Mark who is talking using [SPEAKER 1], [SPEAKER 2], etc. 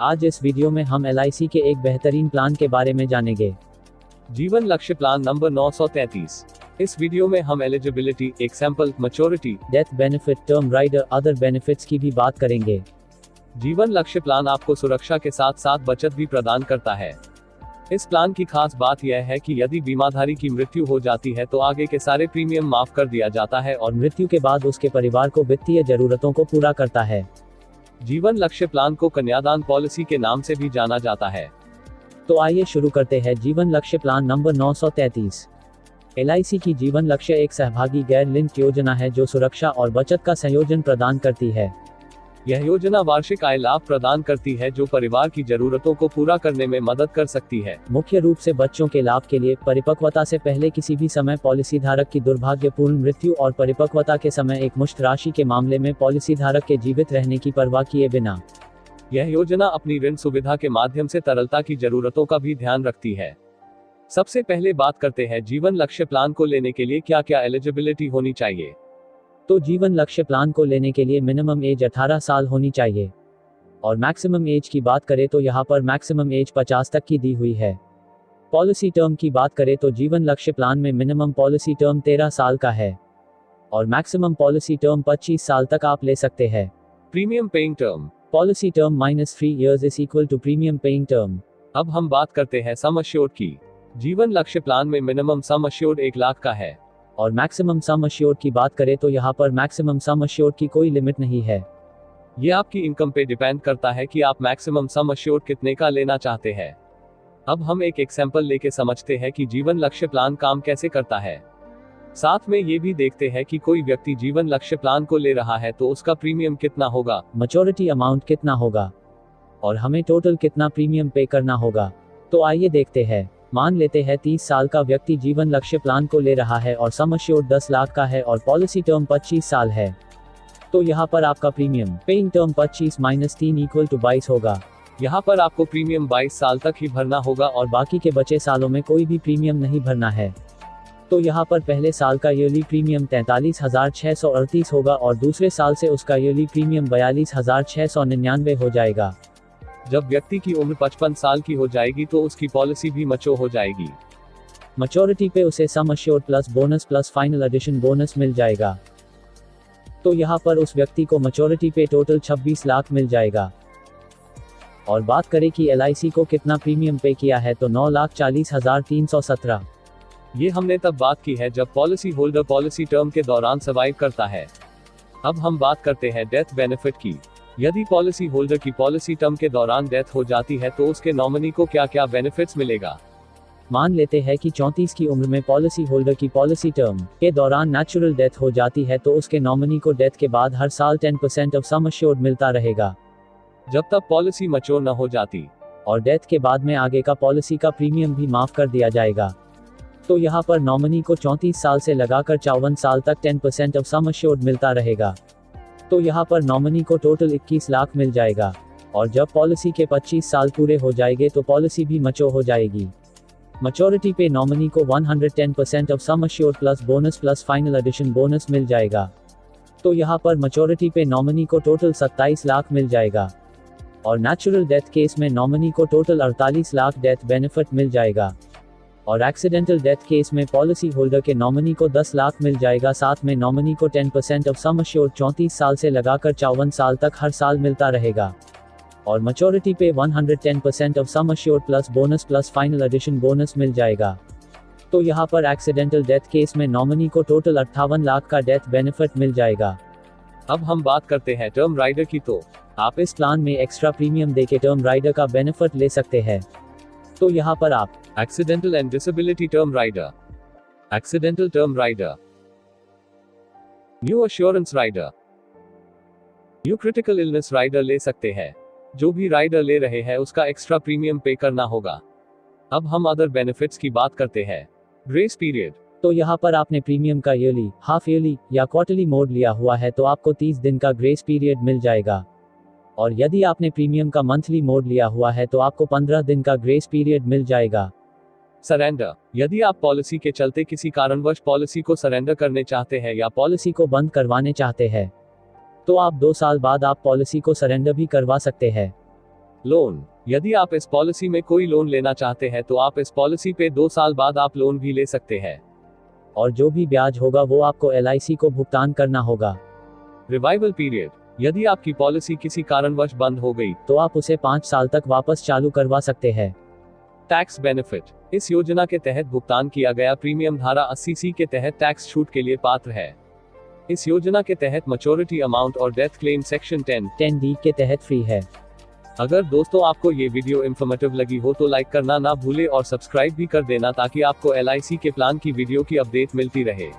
[SPEAKER 1] आज इस वीडियो में हम LIC के एक बेहतरीन प्लान के बारे में जानेंगे।
[SPEAKER 2] जीवन लक्ष्य प्लान नंबर 933। इस वीडियो में हम eligibility, example, maturity,
[SPEAKER 1] death benefit, term rider, other benefits की भी बात करेंगे।
[SPEAKER 2] जीवन लक्ष्य प्लान आपको सुरक्षा के साथ साथ बचत भी प्रदान करता है। इस प्लान की खास बात यह है कि यदि बीमाधारी की मृत्यु हो जाती है तो आगे के सारे प्रीमियम माफ कर दिया जाता है और
[SPEAKER 1] मृत्यु के बाद उसके परिवार को वित्तीय जरूरतों को पूरा करता है।
[SPEAKER 2] जीवन लक्ष्य प्लान को कन्यादान पॉलिसी के नाम से भी जाना जाता है।
[SPEAKER 1] तो आइए शुरू करते हैं जीवन लक्ष्य प्लान नंबर 933। LIC की जीवन लक्ष्य एक सहभागी गैर लिंक्ड योजना है जो सुरक्षा और बचत का संयोजन प्रदान करती है।
[SPEAKER 2] यह योजना वार्षिक आय लाभ प्रदान करती है जो परिवार की जरूरतों को पूरा करने में मदद कर सकती है।
[SPEAKER 1] मुख्य रूप से बच्चों के लाभ के लिए परिपक्वता से पहले किसी भी समय पॉलिसी धारक की दुर्भाग्यपूर्ण मृत्यु और परिपक्वता के समय एक मुश्त राशि के मामले में पॉलिसी धारक के जीवित रहने की परवाह किए बिना।
[SPEAKER 2] यह योजना अपनी ऋण सुविधा के माध्यम से तरलता की जरूरतों का भी ध्यान रखती है। सबसे पहले बात करते हैं जीवन लक्ष्य प्लान को लेने के लिए क्या क्या एलिजिबिलिटी होनी चाहिए।
[SPEAKER 1] तो जीवन लक्ष्य प्लान को लेने के लिए मिनिमम एज 18 साल होनी चाहिए और मैक्सिमम एज की बात करें तो यहाँ पर मैक्सिमम एज 50 तक की दी हुई है। पॉलिसी टर्म की बात करें तो जीवन लक्ष्य प्लान में मिनिमम पॉलिसी टर्म 13 साल का है और मैक्सिमम पॉलिसी टर्म 25 साल तक आप ले सकते हैं।
[SPEAKER 2] Premium paying term,
[SPEAKER 1] policy term -3 years is equal to premium paying term.
[SPEAKER 2] अब हम बात करते हैं सम अश्योर्ड की। जीवन लक्ष्य प्लान में मिनिमम सम अश्योर्ड 1 लाख का है
[SPEAKER 1] और मैक्सिमम सम अश्योर्ड की बात करें तो यहाँ पर मैक्सिमम सम अश्योर्ड की कोई लिमिट नहीं है।
[SPEAKER 2] ये आपकी इनकम पे डिपेंड करता है कि आप मैक्सिमम सम अश्योर्ड कितने का लेना चाहते हैं। अब हम एक एग्जांपल लेके समझते हैं कि जीवन लक्ष्य प्लान काम कैसे करता है। साथ में ये भी देखते हैं कि कोई व्यक्ति जीवन लक्ष्य प्लान को ले रहा है तो उसका प्रीमियम कितना होगा,
[SPEAKER 1] मैच्योरिटी अमाउंट कितना होगा और हमें टोटल कितना प्रीमियम पे करना होगा। तो आइए देखते हैं। मान लेते हैं 30 साल का व्यक्ति जीवन लक्ष्य प्लान को ले रहा है और सम अश्योर्ड 10 लाख का है और पॉलिसी टर्म 25 साल है। तो यहाँ पर आपका premium paying term 25 - 3 equal to 22 होगा।
[SPEAKER 2] यहाँ पर आपको प्रीमियम 22 साल तक ही भरना होगा और
[SPEAKER 1] बाकी के बचे सालों में कोई भी प्रीमियम नहीं भरना है। तो यहाँ पर पहले साल का ईयरली प्रीमियम 43,638 होगा और दूसरे साल से उसका ईयरली प्रीमियम 42,699 हो जाएगा।
[SPEAKER 2] जब व्यक्ति की उम्र 55 साल की हो जाएगी तो उसकी पॉलिसी भी मैच्योर हो जाएगी।
[SPEAKER 1] मैच्योरिटी पे उसे sum assured plus bonus plus final addition bonus मिल जाएगा। तो यहाँ पर उस व्यक्ति को मैच्योरिटी पे टोटल 26 लाख मिल जाएगा। और बात करें कि LIC को कितना प्रीमियम पे किया है तो 9,40,317।
[SPEAKER 2] ये हमने तब बात की है जब पॉलिसी होल्डर पॉलिसी टर्म के दौरान सर्वाइव करता है। अब हम बात करते हैं डेथ बेनिफिट की। यदि पॉलिसी होल्डर की पॉलिसी टर्म के दौरान डेथ हो जाती है तो उसके नॉमिनी को क्या क्या बेनिफिट्स मिलेगा।
[SPEAKER 1] मान लेते हैं कि 34 की उम्र में पॉलिसी होल्डर की पॉलिसी टर्म के दौरान नेचुरल डेथ हो जाती है तो उसके नॉमिनी को डेथ के बाद हर साल 10% ऑफ सम अश्योर्ड मिलता रहेगा
[SPEAKER 2] जब तक पॉलिसी मैच्योर न हो जाती।
[SPEAKER 1] और डेथ के बाद में आगे का पॉलिसी का प्रीमियम भी माफ कर दिया जाएगा। तो यहाँ पर नॉमिनी को 34 साल से लगाकर 54 साल तक 10% ऑफ सम अश्योर्ड मिलता रहेगा। तो यहाँ पर नॉमिनी को टोटल 21 लाख मिल जाएगा और जब पॉलिसी के 25 साल पूरे हो जाएंगे तो पॉलिसी भी मैच्योर हो जाएगी। मैच्योरिटी पे नॉमिनी को 110% of sum assured plus bonus plus final addition bonus मिल जाएगा। तो यहाँ पर मैच्योरिटी पे नॉमिनी को टोटल 27 लाख मिल जाएगा और नेचुरल डेथ केस में नॉमिनी को टोटल 48 लाख डेथ बेनिफिट मिल जाएगा और एक्सीडेंटल डेथ केस में पॉलिसी होल्डर के नॉमिनी को 10 लाख मिल जाएगा। साथ में नॉमिनी को 10% ऑफ सम अश्योर्ड 34 साल से लगाकर 54 साल तक हर साल मिलता रहेगा और मैच्योरिटी पे 110% of sum assured plus bonus plus final addition bonus मिल जाएगा। तो यहाँ पर एक्सीडेंटल डेथ केस में नॉमिनी को टोटल 58 लाख का डेथ बेनिफिट मिल जाएगा।
[SPEAKER 2] अब हम बात करते हैं टर्म राइडर की। तो
[SPEAKER 1] आप इस प्लान में एक्स्ट्रा प्रीमियम देके टर्म राइडर का बेनिफिट ले सकते हैं। तो यहाँ पर आप
[SPEAKER 2] accidental and disability term rider, accidental term rider, new assurance rider, new critical illness rider ले सकते हैं। जो भी राइडर ले रहे हैं उसका एक्स्ट्रा प्रीमियम पे करना होगा। अब हम अदर बेनिफिट्स की बात करते हैं। Grace period.
[SPEAKER 1] तो यहाँ पर आपने प्रीमियम का ईयरली, हाफ ईयरली या क्वार्टरली मोड लिया हुआ है तो आपको 30 दिन का ग्रेस पीरियड मिल जाएगा और यदि आपने प्रीमियम का मंथली मोड लिया हुआ है तो आपको 15 दिन का ग्रेस पीरियड मिल जाएगा।
[SPEAKER 2] सरेंडर। यदि आप पॉलिसी के चलते किसी कारणवश पॉलिसी को सरेंडर करने चाहते हैं या
[SPEAKER 1] पॉलिसी को बंद करवाने चाहते हैं तो आप 2 साल बाद आप पॉलिसी को सरेंडर भी करवा सकते हैं।
[SPEAKER 2] लोन। यदि आप इस पॉलिसी में कोई लोन लेना चाहते हैं तो आप इस पॉलिसी पे 2 साल बाद आप लोन भी ले सकते हैं।
[SPEAKER 1] और जो भी ब्याज होगा वो आपको LIC को भुगतान करना होगा।
[SPEAKER 2] Revival period. यदि आपकी पॉलिसी किसी कारणवश बंद हो गई
[SPEAKER 1] तो आप उसे 5 साल तक वापस चालू करवा सकते हैं।
[SPEAKER 2] Tax benefit. इस योजना के तहत भुगतान किया गया प्रीमियम धारा 80C के तहत टैक्स छूट के लिए पात्र है। इस योजना के तहत मैच्योरिटी अमाउंट और डेथ क्लेम सेक्शन
[SPEAKER 1] 10D के तहत फ्री है।
[SPEAKER 2] अगर दोस्तों आपको ये वीडियो इंफॉर्मेटिव लगी हो तो लाइक करना ना भूले और सब्सक्राइब भी कर देना ताकि आपको LIC के प्लान की वीडियो की अपडेट मिलती रहे।